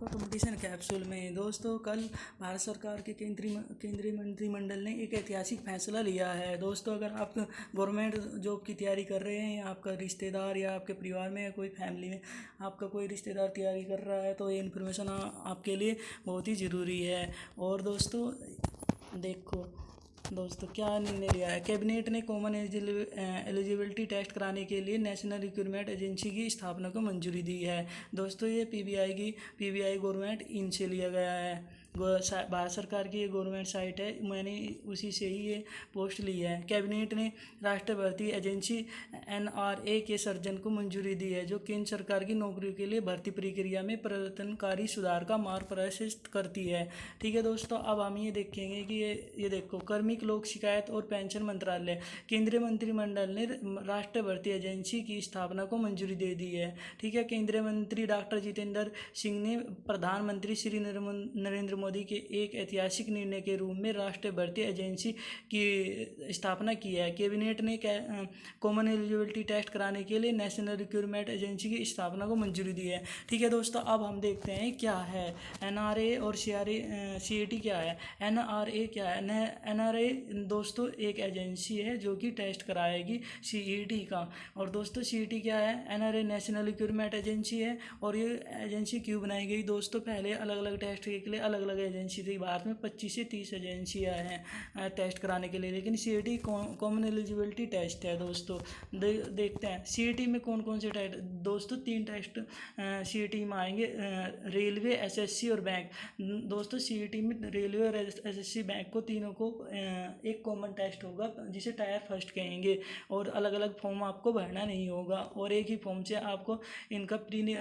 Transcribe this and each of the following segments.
आपका competition capsule में। दोस्तों, कल भारत सरकार के केंद्रीय मंत्रिमंडल ने एक ऐतिहासिक फैसला लिया है। दोस्तों, अगर आप गवर्नमेंट जॉब की तैयारी कर रहे हैं या आपका रिश्तेदार या आपके परिवार में या कोई फैमिली में आपका कोई रिश्तेदार तैयारी कर रहा है तो ये इन्फॉर्मेशन आपके लिए बहुत ही ज़रूरी है। और दोस्तों देखो दोस्तों, क्या निर्णय लिया है। कैबिनेट ने कॉमन एलिजिबिलिटी टेस्ट कराने के लिए नेशनल रिक्रूटमेंट एजेंसी की स्थापना को मंजूरी दी है। दोस्तों, ये पीबीआई गवर्नमेंट इनसे लिया गया है। भारत सरकार की ये गवर्नमेंट साइट है, मैंने उसी से ही ये पोस्ट ली है। कैबिनेट ने राष्ट्रीय भर्ती एजेंसी एनआरए के सर्जन को मंजूरी दी है, जो केंद्र सरकार की नौकरियों के लिए भर्ती प्रक्रिया में परिवर्तनकारी सुधार का मार्ग प्रशस्त करती है। ठीक है दोस्तों, अब हम ये देखेंगे कि ये देखो, कार्मिक लोक शिकायत और पेंशन मंत्रालय, केंद्रीय मंत्रिमंडल ने राष्ट्रीय भर्ती एजेंसी की स्थापना को मंजूरी दे दी है। ठीक है, केंद्रीय मंत्री डॉक्टर जितेंद्र सिंह ने प्रधानमंत्री श्री नरेंद्र मोदी के एक ऐतिहासिक निर्णय के रूप में राष्ट्रीय भर्ती एजेंसी की स्थापना की है। कैबिनेट ने कॉमन एलिजिबिलिटी टेस्ट कराने के लिए नेशनल रिक्रूटमेंट एजेंसी की स्थापना को मंजूरी दी है। ठीक है दोस्तों, अब हम देखते हैं क्या है एनआरए और सीईटी क्या है। एनआरए क्या है। एनआरए दोस्तों एक एजेंसी है जो कि टेस्ट कराएगी सीईटी का। और दोस्तों सीईटी क्या है। एनआरए नेशनल रिक्रूटमेंट एजेंसी है। और ये एजेंसी क्यों बनाई गई दोस्तों, पहले अलग अलग टेस्ट के लिए अलग अलग एजेंसी थी। भारत में 25 से 30 एजेंसियाँ हैं टेस्ट कराने के लिए, लेकिन सीईटी कॉमन एलिजिबिलिटी टेस्ट है। दोस्तों देखते हैं सीईटी में कौन कौन से टेस्ट। दोस्तों 3 टेस्ट सीईटी में आएंगे, रेलवे, एसएससी और बैंक। दोस्तों सीईटी में रेलवे और एसएससी बैंक को तीनों को एक कॉमन टेस्ट होगा जिसे टायर फर्स्ट कहेंगे। और अलग अलग फॉर्म आपको भरना नहीं होगा और एक ही फॉर्म से आपको इनका प्री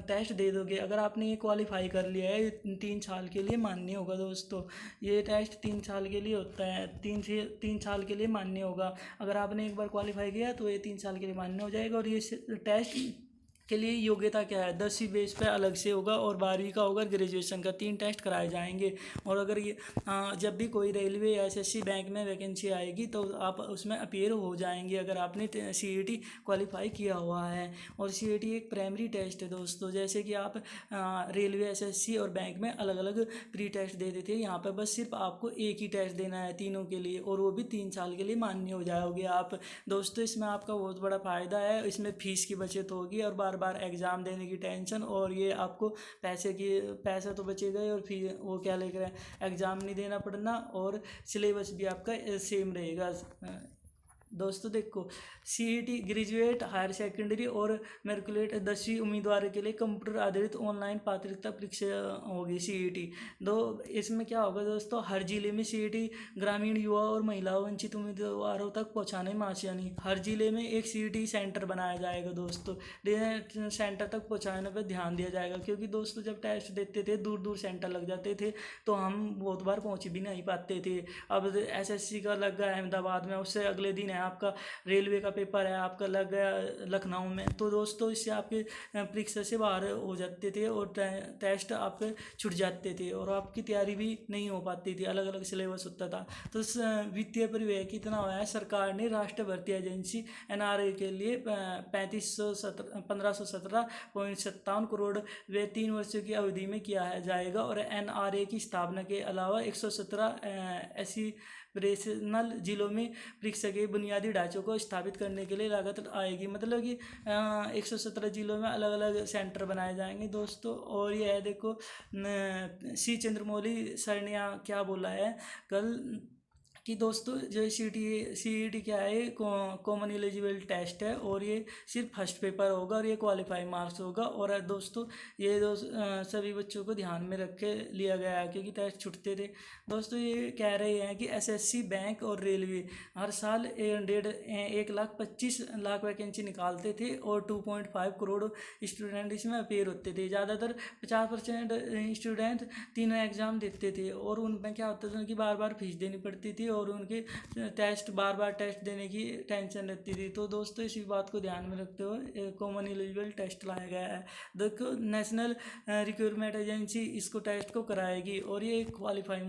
टेस्ट दे दोगे। अगर आपने ये क्वालिफाई कर लिया है 3 साल के लिए मान्य होगा। दोस्तों ये टेस्ट 3 साल के लिए होता है, 3 साल के लिए मान्य होगा। अगर आपने एक बार क्वालिफाई किया तो ये 3 साल के लिए मान्य हो जाएगा। और ये टेस्ट के लिए योग्यता क्या है, 10वीं बेस पे अलग से होगा और 12वीं का होगा, ग्रेजुएशन का 3 टेस्ट कराए जाएंगे। और अगर ये जब भी कोई रेलवे या एसएससी बैंक में वैकेंसी आएगी तो आप उसमें अपीयर हो जाएंगे अगर आपने सीईटी क्वालिफाई किया हुआ है। और सीईटी एक प्राइमरी टेस्ट है दोस्तों, जैसे कि आप रेलवे, एसएससी और बैंक में अलग अलग प्री टेस्ट दे देते हैं, यहाँ पर बस सिर्फ आपको एक ही टेस्ट देना है तीनों के लिए, और वो भी 3 साल के लिए मान्य हो जाओगे आप। दोस्तों इसमें आपका बहुत बड़ा फ़ायदा है, इसमें फीस की बचत होगी और बार बार एग्ज़ाम देने की टेंशन, और ये आपको पैसा तो बचेगा ही, और फिर वो क्या लेकर एग्ज़ाम नहीं देना पड़ना, और सिलेबस भी आपका सेम रहेगा। दोस्तों देखो, सीईटी ग्रेजुएट, हायर सेकेंडरी और मैट्रिकुलेट 10वीं उम्मीदवार के लिए कंप्यूटर आधारित ऑनलाइन पात्रता परीक्षा होगी सीईटी। इसमें क्या होगा दोस्तों, हर जिले में सीईटी ग्रामीण युवा और महिला वंचित उम्मीदवारों तक पहुंचाने में आसानी। हर जिले में एक सीईटी सेंटर बनाया जाएगा दोस्तों, सेंटर तक पहुंचाने पर ध्यान दिया जाएगा, क्योंकि दोस्तों जब टेस्ट देते थे दूर दूर सेंटर लग जाते थे तो हम बहुत बार पहुँच भी नहीं पाते थे। अब एसएससी का लग गया अहमदाबाद में, उससे अगले दिन है आपका रेलवे का पेपर है आपका लग गया लखनऊ में, तो दोस्तों इससे आपके परीक्षा से बाहर हो जाते थे और टेस्ट आपके छूट जाते थे और आपकी तैयारी भी नहीं हो पाती थी, अलग अलग सिलेबस होता था। तो वित्तीय परिव्यय कितना हुआ है, सरकार ने राष्ट्रीय भर्ती एजेंसी एनआरए के लिए 1517.57 करोड़ व 3 वर्षों की अवधि में किया जाएगा। और एनआरए की स्थापना के अलावा 117 ऐसी ऑपरेशनल जिलों में परीक्षा के बुनियादी ढांचों को स्थापित करने के लिए लागत आएगी। मतलब कि 117 जिलों में अलग अलग सेंटर बनाए जाएंगे दोस्तों। और ये है देखो, सी चंद्रमौली सर ने क्या बोला है कल कि दोस्तों जो सीईटी क्या है, कॉमन एलिजिबल टेस्ट है और ये सिर्फ फर्स्ट पेपर होगा और ये क्वालिफाई मार्क्स होगा। और दोस्तों ये सभी बच्चों को ध्यान में रख के लिया गया है क्योंकि टेस्ट छूटते थे। दोस्तों ये कह रहे हैं कि एसएससी, बैंक और रेलवे हर साल 1,25,00,000 वैकेंसी निकालते थे और 2.5 करोड़ स्टूडेंट इसमें अपेयर होते थे। ज़्यादातर 50% स्टूडेंट तीनों एग्ज़ाम देते थे और उनमें क्या होता था कि बार बार फीस देनी पड़ती थी और उनके टेस्ट बार बार टेस्ट देने की टेंशन रहती थी। तो दोस्तों इसी बात को ध्यान में रखते हुए कॉमन एलिजिबल टेस्ट लाया गया है। देखो नेशनल रिक्रूटमेंट एजेंसी इसको टेस्ट को कराएगी और ये क्वालिफाई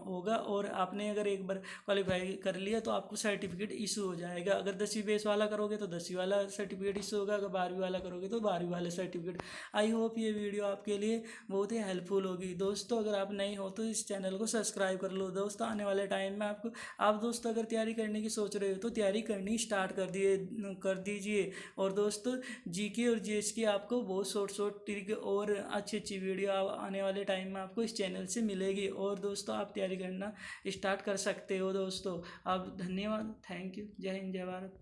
होगा, और आपने अगर एक बार क्वालिफाई कर लिया तो आपको सर्टिफिकेट इशू हो जाएगा। अगर 10वीं बेस वाला करोगे तो 10वीं वाला सर्टिफिकेट इशू होगा, अगर 12वीं वाला करोगे तो 12वीं वाला सर्टिफिकेट। आई होप ये वीडियो आपके लिए बहुत ही हेल्पफुल होगी। दोस्तों अगर आप नहीं हो तो इस चैनल को सब्सक्राइब कर लो। दोस्तों आने वाले टाइम में आप दोस्तों अगर तैयारी करने की सोच रहे हो तो तैयारी करनी स्टार्ट कर दीजिए। और दोस्तों जीके और जीएस की आपको बहुत शॉर्ट ट्रिक और अच्छी अच्छी वीडियो आने वाले टाइम में आपको इस चैनल से मिलेगी, और दोस्तों आप तैयारी करना स्टार्ट कर सकते हो। दोस्तों आप धन्यवाद, थैंक यू, जय हिंद, जय भारत।